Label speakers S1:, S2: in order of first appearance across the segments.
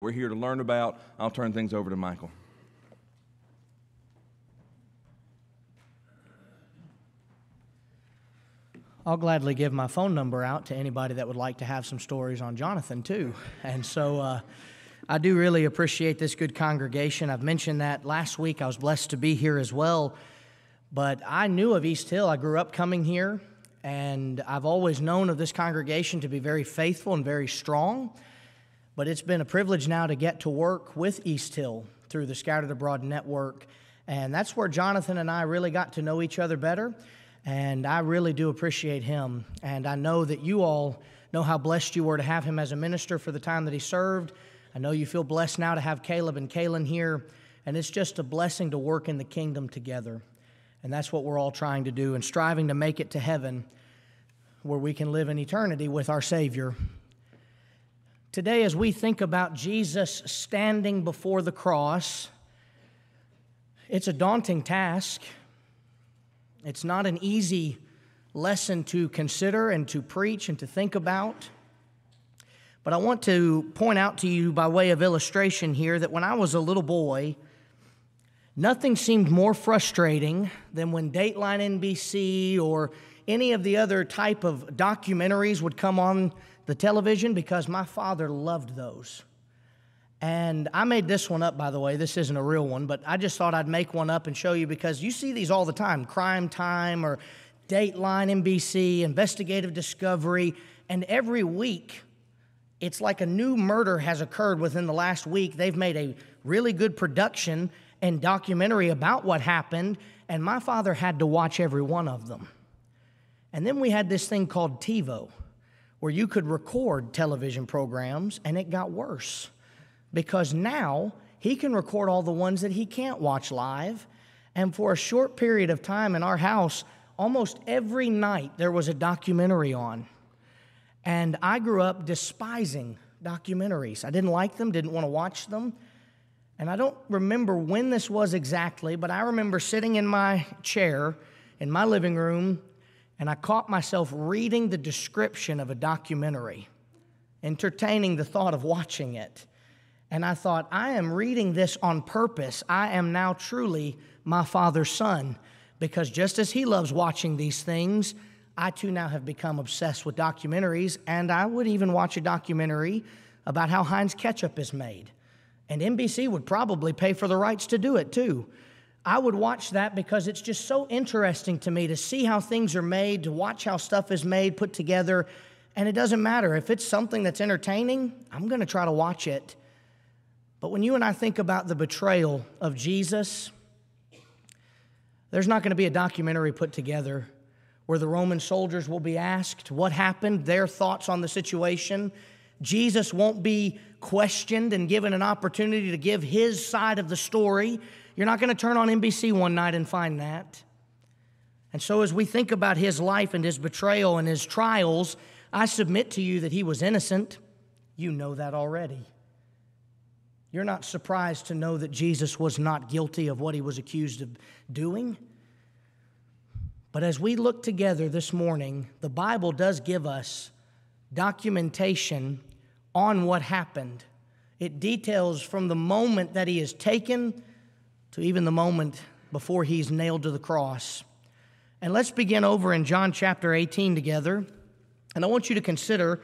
S1: we're here to learn about. I'll turn things over to Michael.
S2: I'll gladly give my phone number out to anybody that would like to have some stories on Jonathan, too. And so I do really appreciate this good congregation. I've mentioned that last week. I was blessed to be here as well. But I knew of East Hill. I grew up coming here, and I've always known of this congregation to be very faithful and very strong. But it's been a privilege now to get to work with East Hill through the Scattered Abroad Network. And that's where Jonathan and I really got to know each other better. And I really do appreciate him. And I know that you all know how blessed you were to have him as a minister for the time that he served. I know you feel blessed now to have Caleb and Kaylin here. And it's just a blessing to work in the kingdom together. And that's what we're all trying to do and striving to make it to heaven where we can live in eternity with our Savior. Today, as we think about Jesus standing before the cross, it's a daunting task. It's not an easy lesson to consider and to preach and to think about. But I want to point out to you by way of illustration here that when I was a little boy, nothing seemed more frustrating than when Dateline NBC or any of the other type of documentaries would come on the television, because my father loved those. And I made this one up, by the way. This isn't a real one, but I just thought I'd make one up and show you, because you see these all the time. Crime Time or Dateline NBC, Investigative Discovery, and every week it's like a new murder has occurred within the last week. They've made a really good production and documentary about what happened, and my father had to watch every one of them. And then we had this thing called TiVo, where you could record television programs, and it got worse. Because now he can record all the ones that he can't watch live. And for a short period of time in our house, almost every night there was a documentary on. And I grew up despising documentaries. I didn't like them, didn't want to watch them. And I don't remember when this was exactly, but I remember sitting in my chair in my living room, and I caught myself reading the description of a documentary, entertaining the thought of watching it. And I thought, I am reading this on purpose. I am now truly my father's son, because just as he loves watching these things, I too now have become obsessed with documentaries, and I would even watch a documentary about how Heinz ketchup is made. And NBC would probably pay for the rights to do it too. I would watch that because it's just so interesting to me to see how things are made, to watch how stuff is made, put together. And it doesn't matter. If it's something that's entertaining, I'm going to try to watch it. But when you and I think about the betrayal of Jesus, there's not going to be a documentary put together where the Roman soldiers will be asked what happened, their thoughts on the situation. Jesus won't be questioned and given an opportunity to give his side of the story. You're not going to turn on NBC one night and find that. And so as we think about his life and his betrayal and his trials, I submit to you that he was innocent. You know that already. You're not surprised to know that Jesus was not guilty of what he was accused of doing. But as we look together this morning, the Bible does give us documentation on what happened. It details from the moment that he is taken to even the moment before he's nailed to the cross. And let's begin over in John chapter 18 together. And I want you to consider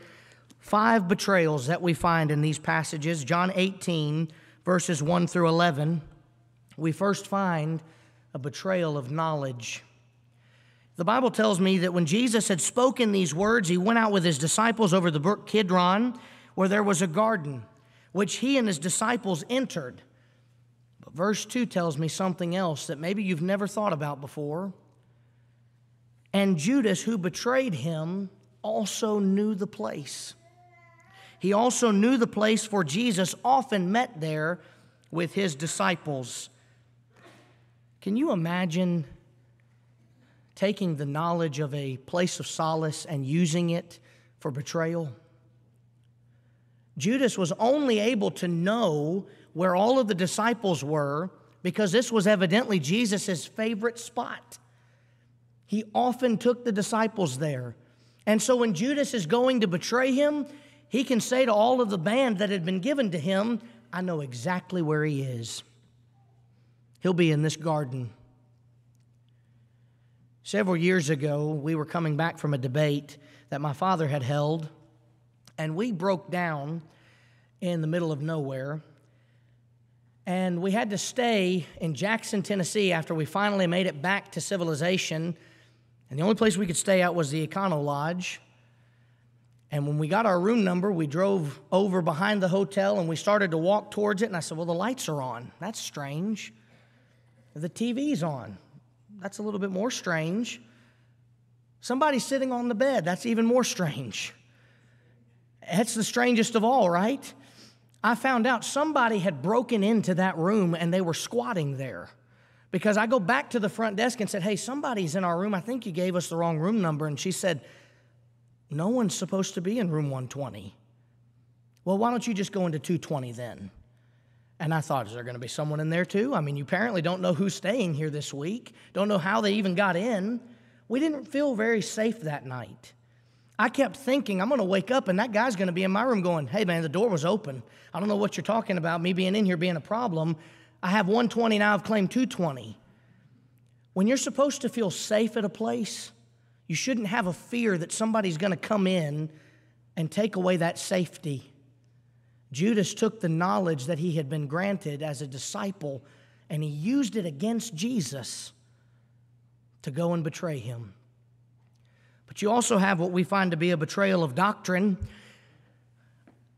S2: 5 betrayals that we find in these passages. John 18, verses 1 through 11. We first find a betrayal of knowledge. The Bible tells me that when Jesus had spoken these words, he went out with his disciples over the brook Kidron, where there was a garden, which he and his disciples entered. But verse 2 tells me something else that maybe you've never thought about before. And Judas, who betrayed him, also knew the place. He also knew the place, for Jesus often met there with his disciples. Can you imagine taking the knowledge of a place of solace and using it for betrayal? Judas was only able to know where all of the disciples were because this was evidently Jesus' favorite spot. He often took the disciples there. And so when Judas is going to betray him, He can say to all of the band that had been given to him, I know exactly where he is. He'll be in this garden. Several years ago, we were coming back from a debate that my father had held, and we broke down in the middle of nowhere. And we had to stay in Jackson, Tennessee after we finally made it back to civilization. And the only place we could stay at was the Econo Lodge. And when we got our room number, we drove over behind the hotel and we started to walk towards it. And I said, well, the lights are on. That's strange. The TV's on. That's a little bit more strange. Somebody's sitting on the bed. That's even more strange. That's the strangest of all, right? I found out somebody had broken into that room and they were squatting there. Because I go back to the front desk and said, hey, somebody's in our room. I think you gave us the wrong room number. And she said, no one's supposed to be in room 120. Well, why don't you just go into 220 then? And I thought, is there going to be someone in there too? I mean, you apparently don't know who's staying here this week. Don't know how they even got in. We didn't feel very safe that night. I kept thinking, I'm going to wake up and that guy's going to be in my room going, hey man, the door was open. I don't know what you're talking about, me being in here being a problem. I have 120 now, I've claimed 220. When you're supposed to feel safe at a place, you shouldn't have a fear that somebody's going to come in and take away that safety. Judas took the knowledge that he had been granted as a disciple and he used it against Jesus to go and betray him. But you also have what we find to be a betrayal of doctrine.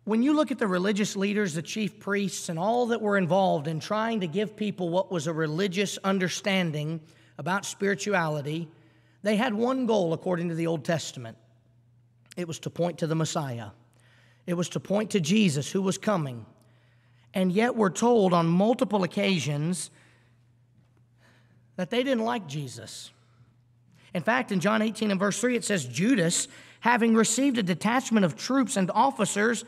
S2: When you look at the religious leaders, the chief priests, and all that were involved in trying to give people what was a religious understanding about spirituality, they had one goal according to the Old Testament. It was to point to the Messiah. It was to point to Jesus who was coming. And yet we're told on multiple occasions that they didn't like Jesus. In fact, in John 18 and verse 3, it says, Judas, having received a detachment of troops and officers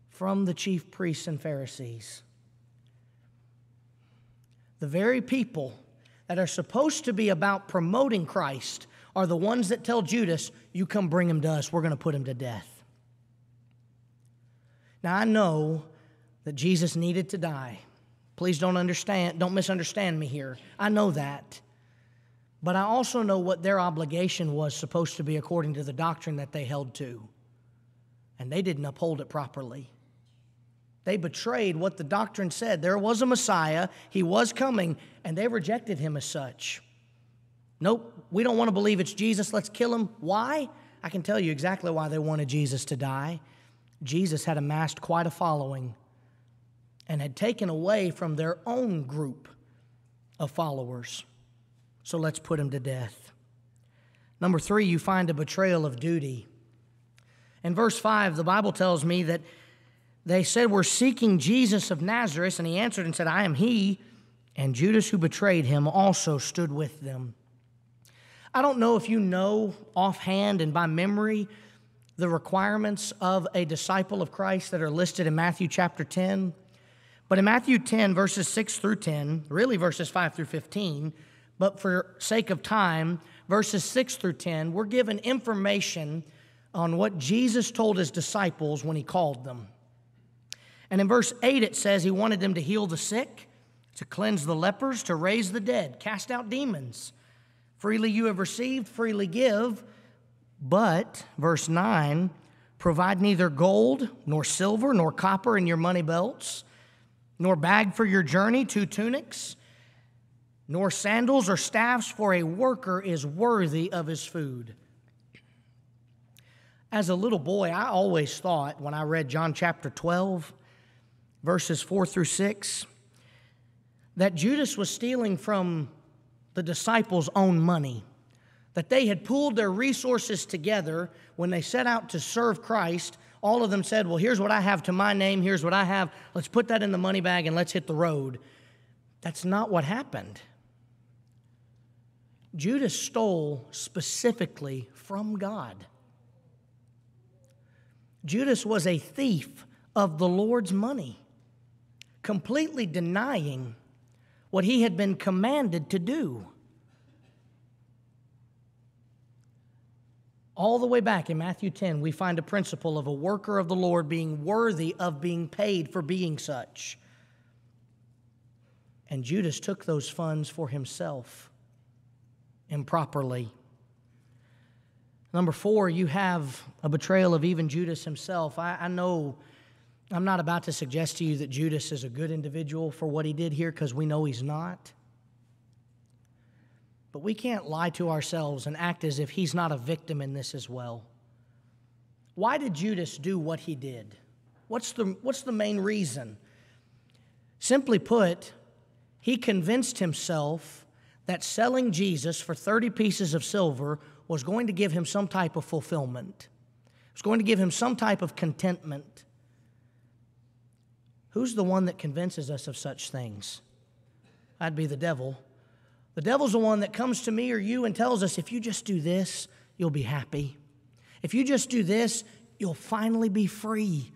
S2: from the chief priests and Pharisees. The very people that are supposed to be about promoting Christ are the ones that tell Judas, you come bring him to us, we're going to put him to death. Now, I know that Jesus needed to die. Please don't misunderstand me here. I know that. But I also know what their obligation was supposed to be according to the doctrine that they held to. And they didn't uphold it properly. They betrayed what the doctrine said. There was a Messiah, he was coming, and they rejected him as such. Nope, we don't want to believe it's Jesus, let's kill him. Why? I can tell you exactly why they wanted Jesus to die. Jesus had amassed quite a following and had taken away from their own group of followers. So let's put him to death. Number 3, you find a betrayal of duty. In verse 5, the Bible tells me that they said, we're seeking Jesus of Nazareth, and he answered and said, I am he. And Judas, who betrayed him, also stood with them. I don't know if you know offhand and by memory the requirements of a disciple of Christ that are listed in Matthew chapter 10. But in Matthew 10, verses 6 through 10, really verses 5 through 15, but for sake of time, verses 6 through 10, we're given information on what Jesus told his disciples when he called them. And in verse 8 it says he wanted them to heal the sick, to cleanse the lepers, to raise the dead, cast out demons. Freely you have received, freely give. But, verse 9, provide neither gold, nor silver, nor copper in your money belts, nor bag for your journey, 2 tunics, nor sandals or staffs, for a worker is worthy of his food. As a little boy, I always thought, when I read John chapter 12, verses 4 through 6, that Judas was stealing from the disciples' own money, that they had pooled their resources together when they set out to serve Christ. All of them said, well, here's what I have to my name, here's what I have, let's put that in the money bag and let's hit the road. That's not what happened. Judas stole specifically from God. Judas was a thief of the Lord's money, completely denying what he had been commanded to do. All the way back in Matthew 10, we find a principle of a worker of the Lord being worthy of being paid for being such. And Judas took those funds for himself improperly. Number 4, you have a betrayal of even Judas himself. I know I'm not about to suggest to you that Judas is a good individual for what he did here, because we know he's not. But we can't lie to ourselves and act as if he's not a victim in this as well. Why did Judas do what he did? What's the main reason? Simply put, he convinced himself that selling Jesus for 30 pieces of silver was going to give him some type of fulfillment. It was going to give him some type of contentment. Who's the one that convinces us of such things? That'd be the devil. The devil's the one that comes to me or you and tells us, if you just do this, you'll be happy. If you just do this, you'll finally be free.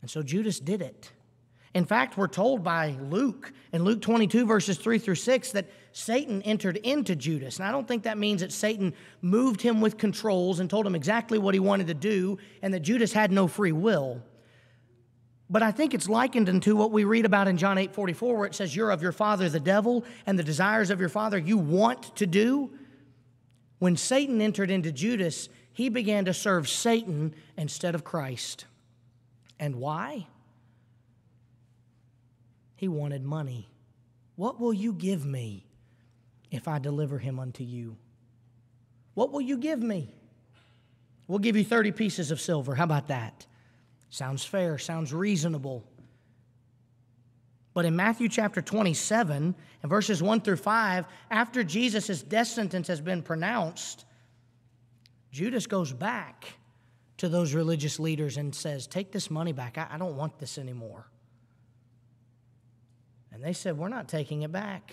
S2: And so Judas did it. In fact, we're told by Luke, in Luke 22, verses 3 through 6, that Satan entered into Judas. And I don't think that means that Satan moved him with controls and told him exactly what he wanted to do, and that Judas had no free will. But I think it's likened unto what we read about in John 8:44, where it says, you're of your father the devil, and the desires of your father you want to do. When Satan entered into Judas, he began to serve Satan instead of Christ. And why? He wanted money. What will you give me if I deliver him unto you? What will you give me? We'll give you 30 pieces of silver. How about that? Sounds fair, sounds reasonable. But in Matthew chapter 27, and verses 1 through 5, after Jesus' death sentence has been pronounced, Judas goes back to those religious leaders and says, take this money back. I don't want this anymore. And they said, we're not taking it back.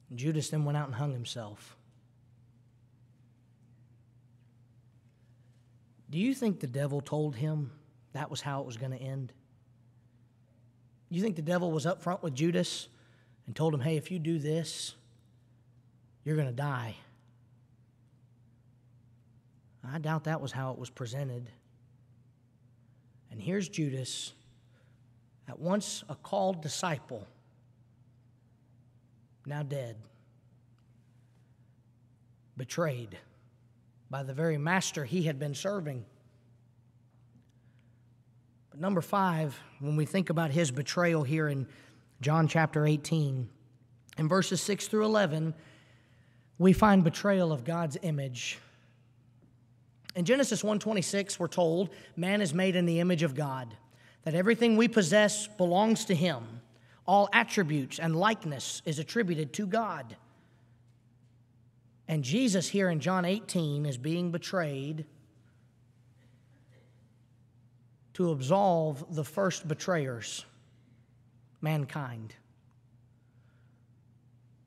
S2: And Judas then went out and hung himself. Do you think the devil told him that was how it was going to end? You think the devil was up front with Judas and told him, hey, if you do this, you're going to die? I doubt that was how it was presented. And here's Judas, at once a called disciple, now dead, betrayed by the very master he had been serving. But number 5, when we think about his betrayal here in John chapter 18, in verses 6 through 11, we find betrayal of God's image. In Genesis 1:26, we're told, man is made in the image of God, that everything we possess belongs to him. All attributes and likeness is attributed to God. And Jesus here in John 18 is being betrayed to absolve the first betrayers, mankind,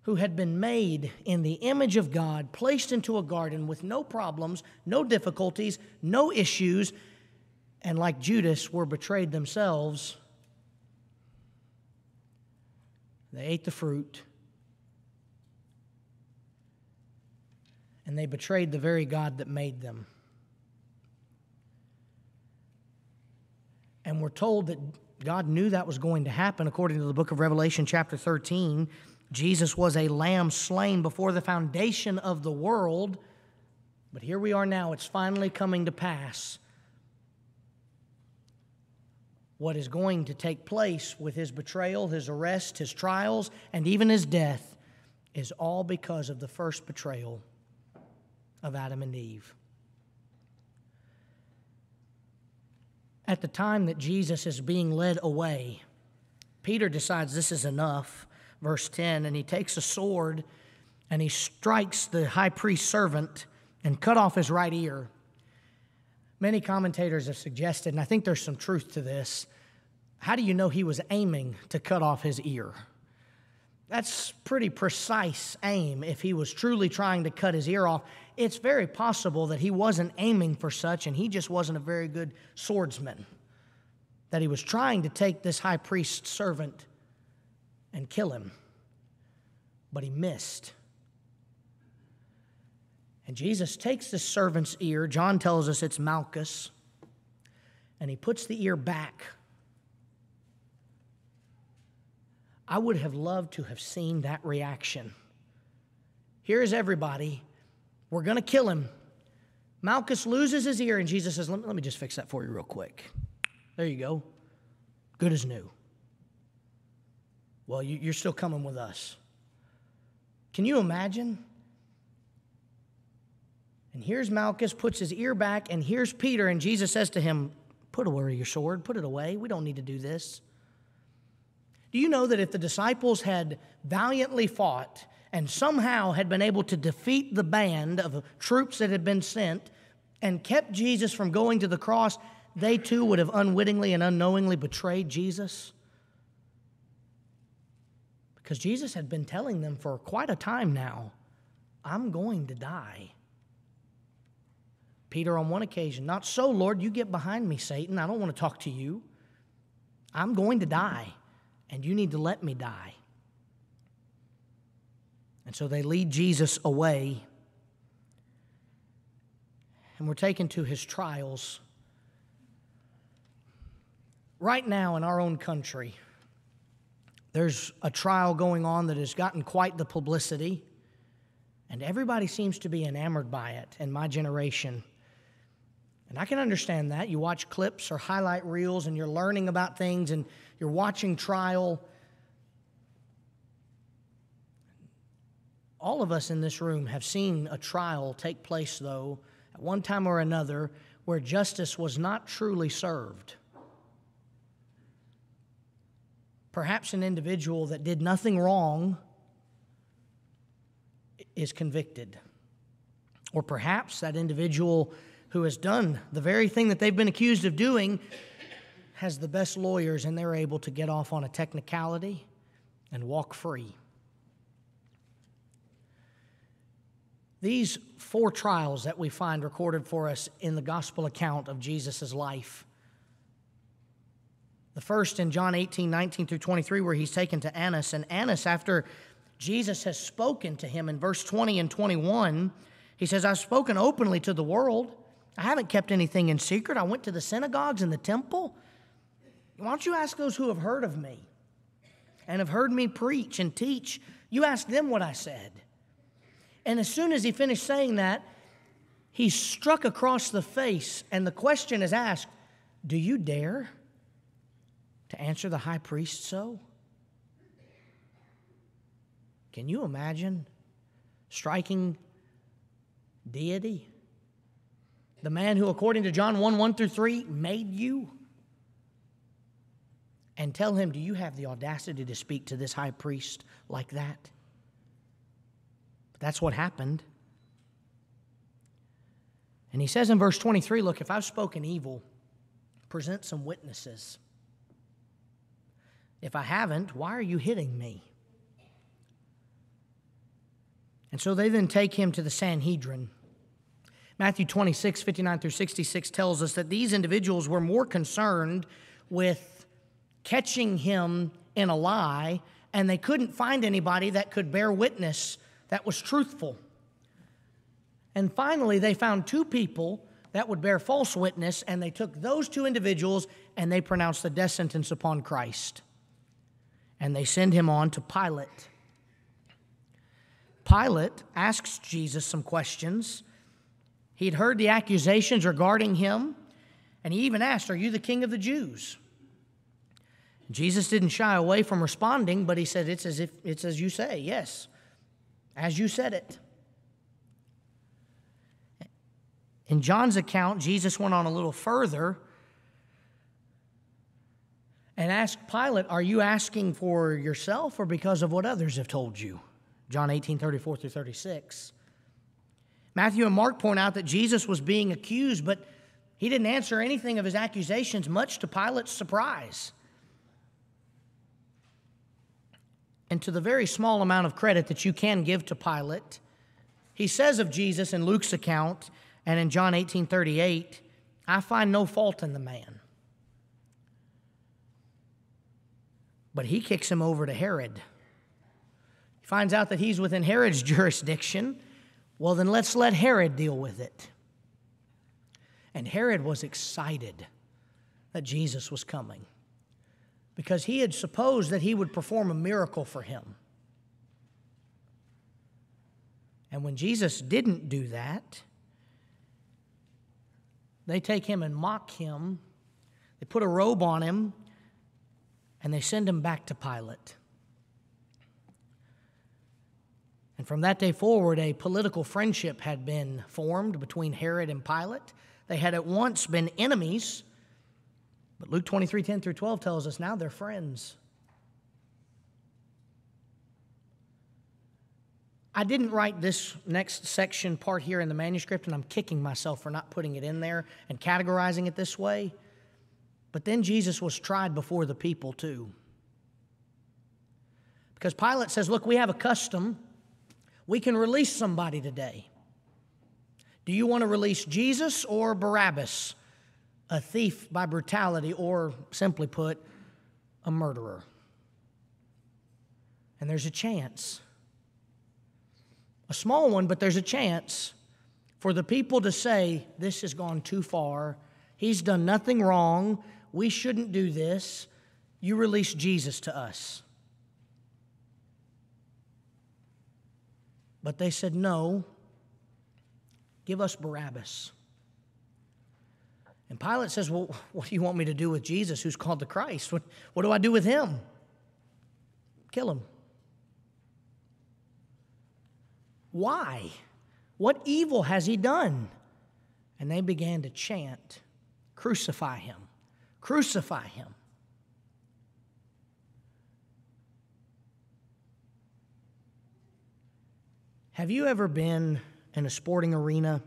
S2: who had been made in the image of God, placed into a garden with no problems, no difficulties, no issues, and like Judas, were betrayed themselves. They ate the fruit, and they betrayed the very God that made them. And we're told that God knew that was going to happen. According to the book of Revelation chapter 13, Jesus was a lamb slain before the foundation of the world. But here we are now. It's finally coming to pass. What is going to take place with his betrayal, his arrest, his trials, and even his death is all because of the first betrayal of Adam and Eve. At the time that Jesus is being led away, Peter decides this is enough, verse 10, and he takes a sword and he strikes the high priest's servant and cut off his right ear. Many commentators have suggested, and I think there's some truth to this, how do you know he was aiming to cut off his ear? That's pretty precise aim if he was truly trying to cut his ear off. It's very possible that he wasn't aiming for such and he just wasn't a very good swordsman, that he was trying to take this high priest's servant and kill him, but he missed. And Jesus takes this servant's ear. John tells us it's Malchus. And he puts the ear back. I would have loved to have seen that reaction. Here's everybody. We're going to kill him. Malchus loses his ear, and Jesus says, let me just fix that for you real quick. There you go. Good as new. Well, you're still coming with us. Can you imagine? And here's Malchus, puts his ear back, and here's Peter, and Jesus says to him, put away your sword, put it away. We don't need to do this. Do you know that if the disciples had valiantly fought and somehow had been able to defeat the band of troops that had been sent and kept Jesus from going to the cross, they too would have unwittingly and unknowingly betrayed Jesus? Because Jesus had been telling them for quite a time now, I'm going to die. Peter on one occasion, not so, Lord, you get behind me, Satan. I don't want to talk to you. I'm going to die, and you need to let me die. And so they lead Jesus away, and we're taken to his trials. Right now in our own country, there's a trial going on that has gotten quite the publicity, and everybody seems to be enamored by it in my generation. And I can understand that. You watch clips or highlight reels and you're learning about things and you're watching trial. All of us in this room have seen a trial take place, though, at one time or another, where justice was not truly served. Perhaps an individual that did nothing wrong is convicted. Or perhaps that individual who has done the very thing that they've been accused of doing has the best lawyers, and they're able to get off on a technicality and walk free. These 4 trials that we find recorded for us in the gospel account of Jesus' life. The first in John 18:19 through 23, where he's taken to Annas. And Annas, after Jesus has spoken to him in verse 20 and 21, he says, I've spoken openly to the world. I haven't kept anything in secret. I went to the synagogues and the temple. Why don't you ask those who have heard of me and have heard me preach and teach? You ask them what I said. And as soon as he finished saying that, he's struck across the face, and the question is asked, do you dare to answer the high priest so? Can you imagine striking deity? The man who, according to John 1 through 3, made you? And tell him, do you have the audacity to speak to this high priest like that? But that's what happened. And he says in verse 23, look, if I've spoken evil, present some witnesses. If I haven't, why are you hitting me? And so they then take him to the Sanhedrin. Matthew 26, 59 through 66 tells us that these individuals were more concerned with catching him in a lie, and they couldn't find anybody that could bear witness that was truthful. And finally, they found 2 people that would bear false witness, and they took those 2 individuals and they pronounced the death sentence upon Christ. And they send him on to Pilate. Pilate asks Jesus some questions. He'd heard the accusations regarding him, and he even asked, are you the king of the Jews? Jesus didn't shy away from responding, but he said, it's as you say, yes, as you said it. In John's account, Jesus went on a little further and asked Pilate, are you asking for yourself or because of what others have told you? John 18, 34 through 36. Matthew and Mark point out that Jesus was being accused, but he didn't answer anything of his accusations, much to Pilate's surprise. And to the very small amount of credit that you can give to Pilate, he says of Jesus in Luke's account and in John 18:38, I find no fault in the man. But he kicks him over to Herod. He finds out that he's within Herod's jurisdiction, Well, then let's let Herod deal with it. And Herod was excited that Jesus was coming because he had supposed that he would perform a miracle for him. And when Jesus didn't do that, they take him and mock him. They put a robe on him, and they send him back to Pilate. And from that day forward, a political friendship had been formed between Herod and Pilate. They had at once been enemies, but Luke 23:10 through 12 tells us now they're friends. I didn't write this next section part here in the manuscript, and I'm kicking myself for not putting it in there and categorizing it this way. But then Jesus was tried before the people too. Because Pilate says, look, we have a custom. We can release somebody today. Do you want to release Jesus or Barabbas, a thief by brutality, or simply put, a murderer? And there's a chance. A small one, but there's a chance for the people to say, this has gone too far. He's done nothing wrong. We shouldn't do this. You release Jesus to us. But they said, no, give us Barabbas. And Pilate says, well, what do you want me to do with Jesus, who's called the Christ? What do I do with him? Kill him. Why? What evil has he done? And they began to chant, crucify him, crucify him. Have you ever been in a sporting arena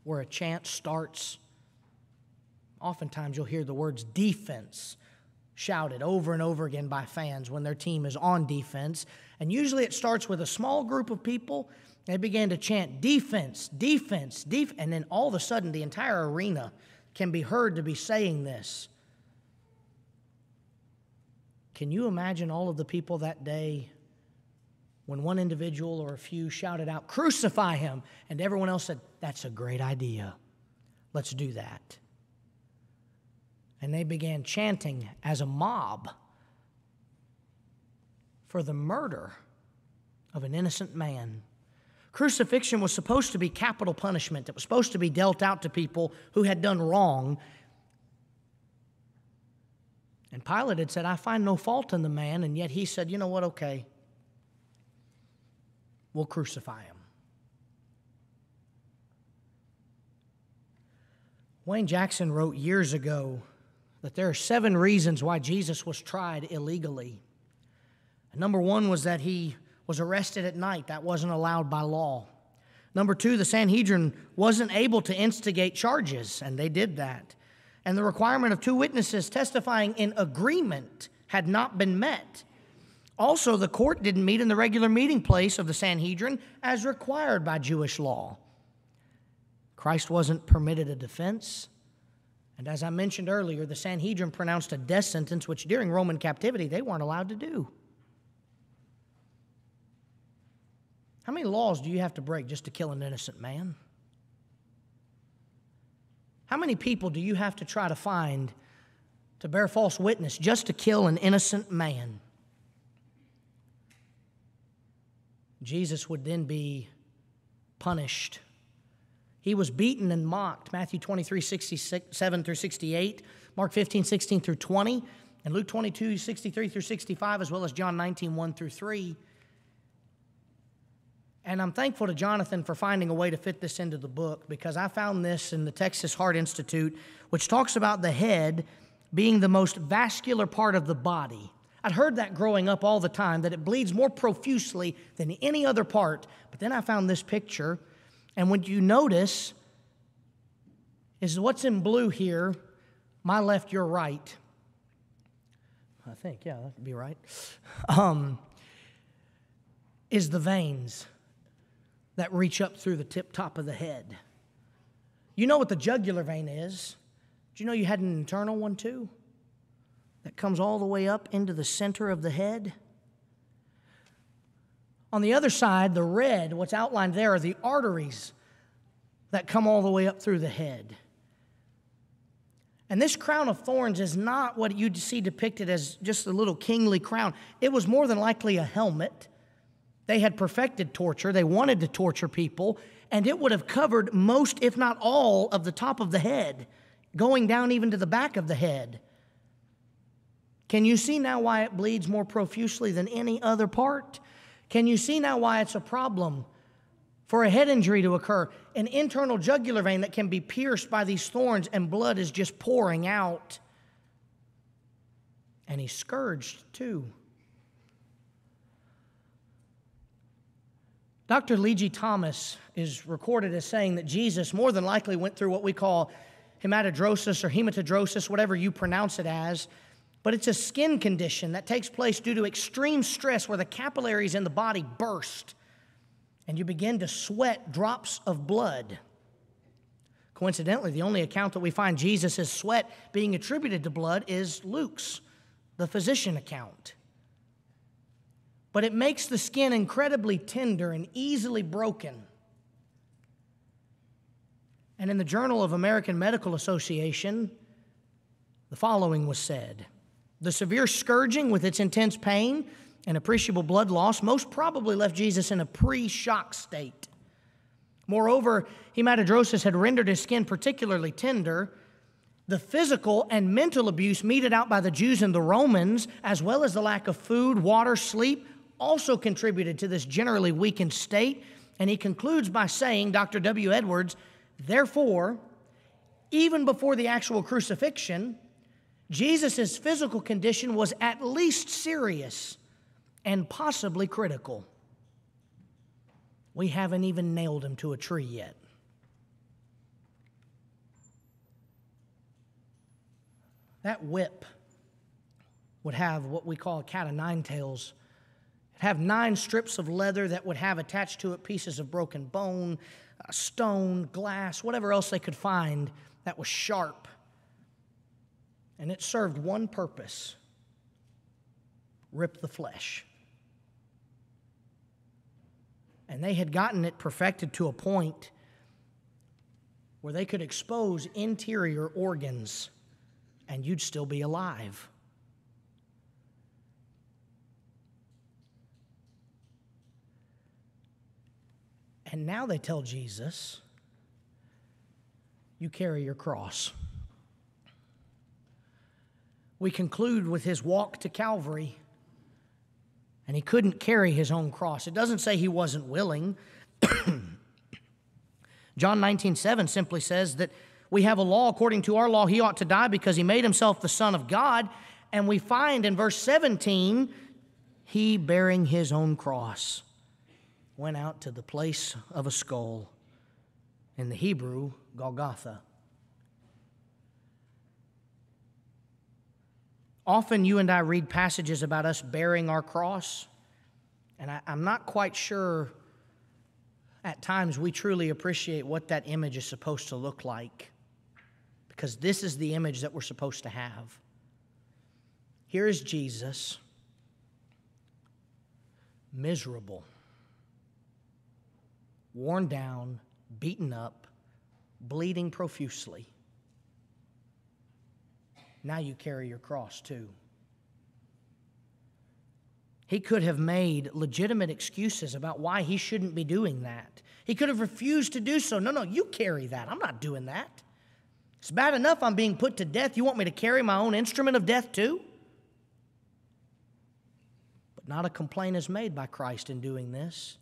S2: where a chant starts? Oftentimes you'll hear the words defense shouted over and over again by fans when their team is on defense. And usually it starts with a small group of people. They began to chant defense, defense, defense. And then all of a sudden the entire arena can be heard to be saying this. Can you imagine all of the people that day when one individual or a few shouted out, crucify him, and everyone else said, that's a great idea. Let's do that. And they began chanting as a mob for the murder of an innocent man. Crucifixion was supposed to be capital punishment. It was supposed to be dealt out to people who had done wrong. And Pilate had said, I find no fault in the man, and yet he said, you know what, okay, we'll crucify him. Wayne Jackson wrote years ago that there are 7 reasons why Jesus was tried illegally. Number 1 was that he was arrested at night. That wasn't allowed by law. Number 2, the Sanhedrin wasn't able to instigate charges, and they did that. And the requirement of 2 witnesses testifying in agreement had not been met. Also, the court didn't meet in the regular meeting place of the Sanhedrin as required by Jewish law. Christ wasn't permitted a defense. And as I mentioned earlier, the Sanhedrin pronounced a death sentence, which during Roman captivity they weren't allowed to do. How many laws do you have to break just to kill an innocent man? How many people do you have to try to find to bear false witness just to kill an innocent man? Jesus would then be punished. He was beaten and mocked. Matthew 23, 67 through 68, Mark 15, 16 through 20, and Luke 22, 63 through 65, as well as John 19, 1 through 3. And I'm thankful to Jonathan for finding a way to fit this into the book, because I found this in the Texas Heart Institute, which talks about the head being the most vascular part of the body. I'd heard that growing up all the time, that it bleeds more profusely than any other part. But then I found this picture, and what you notice is what's in blue here, my left, your right. I think, yeah, that would be right. Is the veins that reach up through the top of the head. You know what the jugular vein is. Do you know you had an internal one too? That comes all the way up into the center of the head. On the other side, the red, what's outlined there are the arteries that come all the way up through the head. And this crown of thorns is not what you'd see depicted as just a little kingly crown. It was more than likely a helmet. They had perfected torture. They wanted to torture people, and it would have covered most, if not all, of the top of the head, going down even to the back of the head. Can you see now why it bleeds more profusely than any other part? Can you see now why it's a problem for a head injury to occur? An internal jugular vein that can be pierced by these thorns and blood is just pouring out. And he's scourged too. Dr. Lee G. Thomas is recorded as saying that Jesus more than likely went through what we call hematodrosis or hematodrosis, whatever you pronounce it as. But it's a skin condition that takes place due to extreme stress where the capillaries in the body burst and you begin to sweat drops of blood. Coincidentally, the only account that we find Jesus' sweat being attributed to blood is Luke's, the physician account. But it makes the skin incredibly tender and easily broken. And in the Journal of American Medical Association, the following was said: the severe scourging with its intense pain and appreciable blood loss most probably left Jesus in a pre-shock state. Moreover, hematodrosis had rendered his skin particularly tender. The physical and mental abuse meted out by the Jews and the Romans, as well as the lack of food, water, sleep, also contributed to this generally weakened state. And he concludes by saying, Dr. W. Edwards, therefore, even before the actual crucifixion, Jesus' physical condition was at least serious and possibly critical. We haven't even nailed him to a tree yet. That whip would have what we call a cat of nine tails. It'd have 9 strips of leather that would have attached to it pieces of broken bone, stone, glass, whatever else they could find that was sharp. And it served one purpose: rip the flesh. And they had gotten it perfected to a point where they could expose interior organs and you'd still be alive. And now they tell Jesus, you carry your cross. We conclude with his walk to Calvary, and he couldn't carry his own cross. It doesn't say he wasn't willing. John 19:7 simply says that we have a law. According to our law, he ought to die because he made himself the Son of God. And we find in verse 17, he bearing his own cross went out to the place of a skull, in the Hebrew, Golgotha. Often you and I read passages about us bearing our cross, and I'm not quite sure at times we truly appreciate what that image is supposed to look like, because this is the image that we're supposed to have. Here is Jesus, miserable, worn down, beaten up, bleeding profusely. Now you carry your cross too. He could have made legitimate excuses about why he shouldn't be doing that. He could have refused to do so. No, you carry that. I'm not doing that. It's bad enough I'm being put to death. You want me to carry my own instrument of death too? But not a complaint is made by Christ in doing this.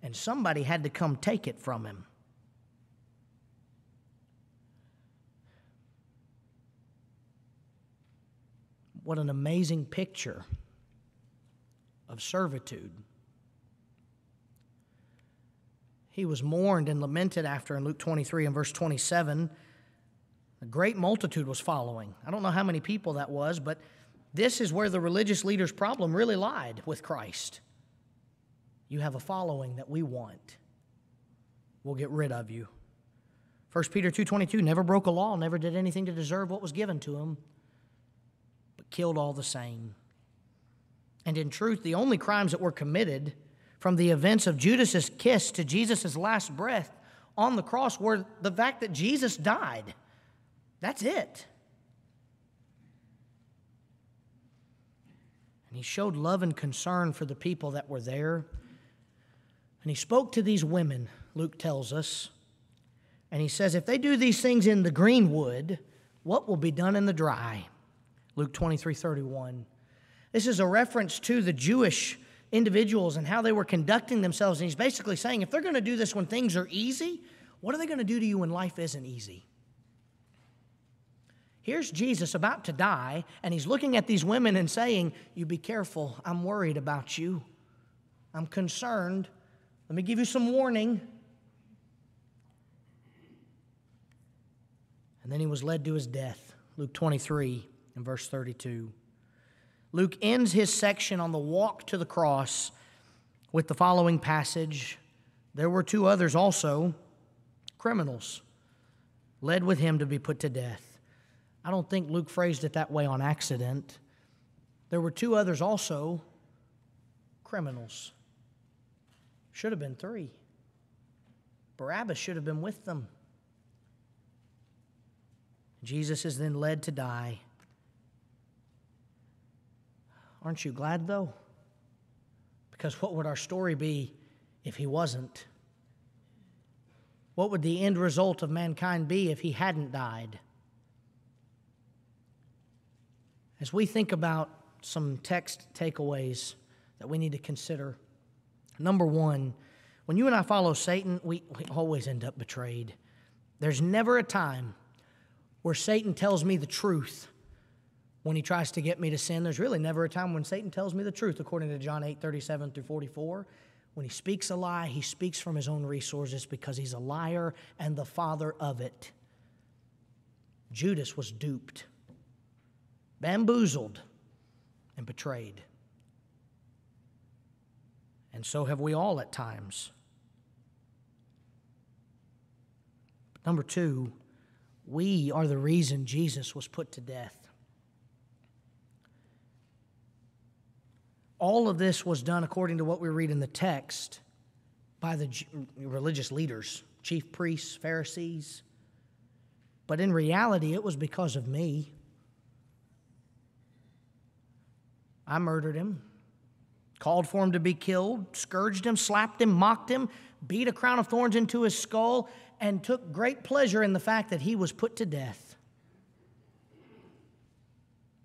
S2: And somebody had to come take it from him. What an amazing picture of servitude. He was mourned and lamented after in Luke 23 and verse 27. A great multitude was following. I don't know how many people that was, but this is where the religious leaders' problem really lied with Christ. You have a following that we want. We'll get rid of you. 1 Peter 2:22, never broke a law, never did anything to deserve what was given to him, but killed all the same. And in truth, the only crimes that were committed from the events of Judas's kiss to Jesus' last breath on the cross were the fact that Jesus died. That's it. And he showed love and concern for the people that were there. And he spoke to these women, Luke tells us. And he says, if they do these things in the green wood, what will be done in the dry? Luke 23:31. This is a reference to the Jewish individuals and how they were conducting themselves. And he's basically saying, if they're going to do this when things are easy, what are they going to do to you when life isn't easy? Here's Jesus about to die, and he's looking at these women and saying, you be careful. I'm worried about you. I'm concerned. Let me give you some warning. And then he was led to his death. Luke 23 and verse 32. Luke ends his section on the walk to the cross with the following passage. There were two others also, criminals, led with him to be put to death. I don't think Luke phrased it that way on accident. There were two others also, criminals. Should have been three. Barabbas should have been with them. Jesus is then led to die. Aren't you glad, though? Because what would our story be if he wasn't? What would the end result of mankind be if he hadn't died? As we think about some text takeaways that we need to consider, number one, when you and I follow Satan, we always end up betrayed. There's never a time where Satan tells me the truth when he tries to get me to sin. There's really never a time when Satan tells me the truth, according to John 8:37 through 44. When he speaks a lie, he speaks from his own resources because he's a liar and the father of it. Judas was duped, bamboozled, and betrayed. And so have we all at times. Number two, we are the reason Jesus was put to death. All of this was done according to what we read in the text by the religious leaders, chief priests, Pharisees. But in reality, it was because of me. I murdered him, called for him to be killed, scourged him, slapped him, mocked him, beat a crown of thorns into his skull, and took great pleasure in the fact that he was put to death.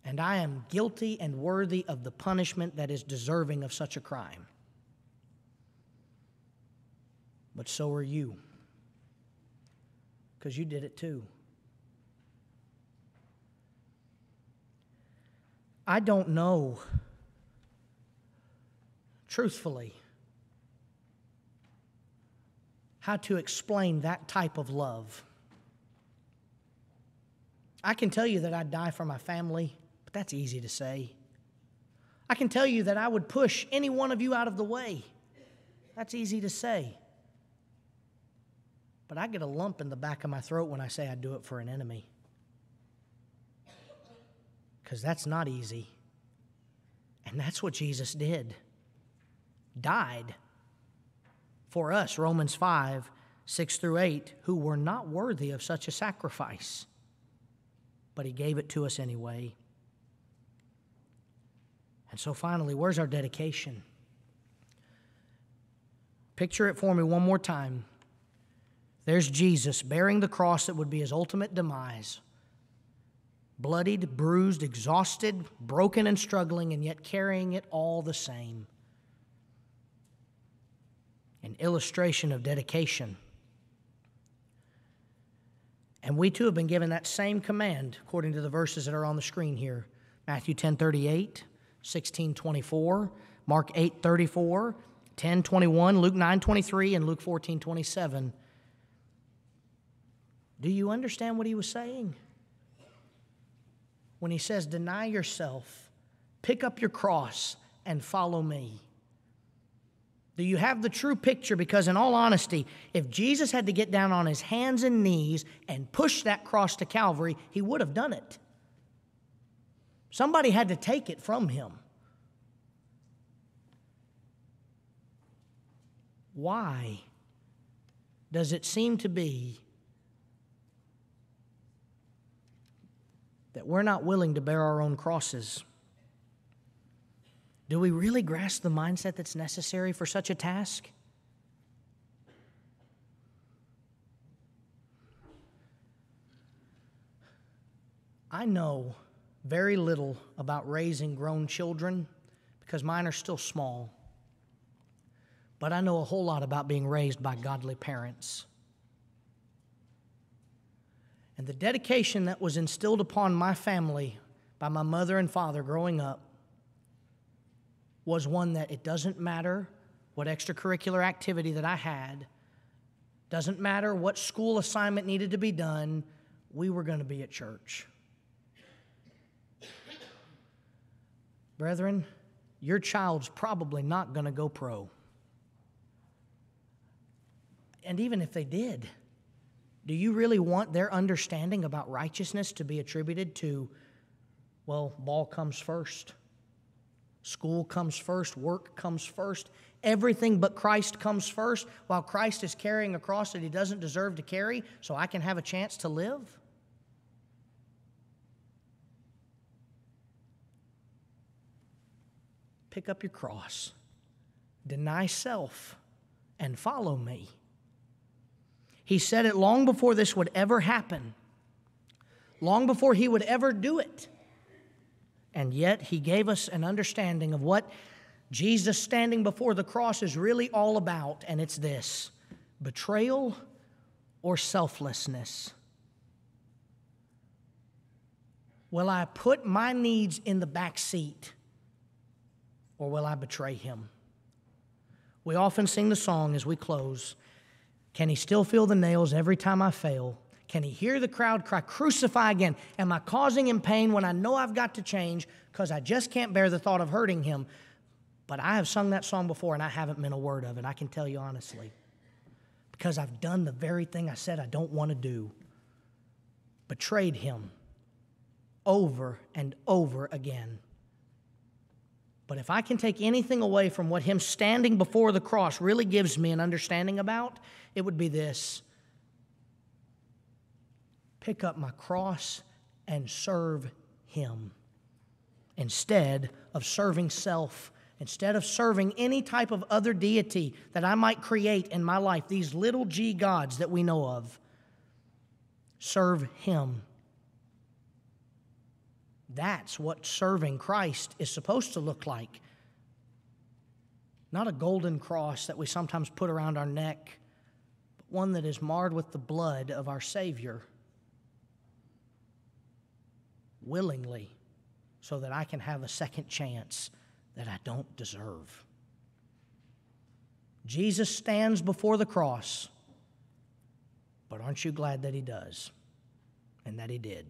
S2: And I am guilty and worthy of the punishment that is deserving of such a crime. But so are you, because you did it too. I don't know, truthfully, how to explain that type of love. I can tell you that I'd die for my family, but that's easy to say. I can tell you that I would push any one of you out of the way. That's easy to say. But I get a lump in the back of my throat when I say I'd do it for an enemy. Because that's not easy. And that's what Jesus did. Died for us, Romans 5, 6 through 8, who were not worthy of such a sacrifice. But he gave it to us anyway. And so finally, where's our dedication? Picture it for me one more time. There's Jesus bearing the cross that would be his ultimate demise. Bloodied, bruised, exhausted, broken and struggling, and yet carrying it all the same. An illustration of dedication. And we too have been given that same command according to the verses that are on the screen here. Matthew 10:38, 16:24, Mark 8:34, 10:21, Luke 9:23, and Luke 14:27. Do you understand what he was saying? When he says, deny yourself, pick up your cross, and follow me. Do you have the true picture? Because in all honesty, if Jesus had to get down on his hands and knees and push that cross to Calvary, he would have done it. Somebody had to take it from him. Why does it seem to be that we're not willing to bear our own crosses? Do we really grasp the mindset that's necessary for such a task? I know very little about raising grown children because mine are still small. But I know a whole lot about being raised by godly parents. And the dedication that was instilled upon my family by my mother and father growing up was one that it doesn't matter what extracurricular activity that I had, doesn't matter what school assignment needed to be done, we were going to be at church. Brethren, your child's probably not going to go pro. And even if they did, do you really want their understanding about righteousness to be attributed to, well, ball comes first, school comes first, work comes first, everything but Christ comes first, while Christ is carrying a cross that he doesn't deserve to carry, so I can have a chance to live? Pick up your cross, deny self, and follow me. He said it long before this would ever happen, long before he would ever do it. And yet he gave us an understanding of what Jesus standing before the cross is really all about, and it's this: betrayal or selflessness. Will I put my needs in the back seat, or will I betray him? We often sing the song as we close, can he still feel the nails every time I fail? Can he hear the crowd cry, crucify again? Am I causing him pain when I know I've got to change because I just can't bear the thought of hurting him? But I have sung that song before and I haven't meant a word of it, I can tell you honestly. Because I've done the very thing I said I don't want to do. Betrayed him over and over again. But if I can take anything away from what him standing before the cross really gives me an understanding about, it would be this: pick up my cross and serve him instead of serving self, instead of serving any type of other deity that I might create in my life, these little g gods that we know of. Serve him. That's what serving Christ is supposed to look like. Not a golden cross that we sometimes put around our neck, but one that is marred with the blood of our Savior. Willingly, so that I can have a second chance that I don't deserve. Jesus stands before the cross, but aren't you glad that he does and that he did?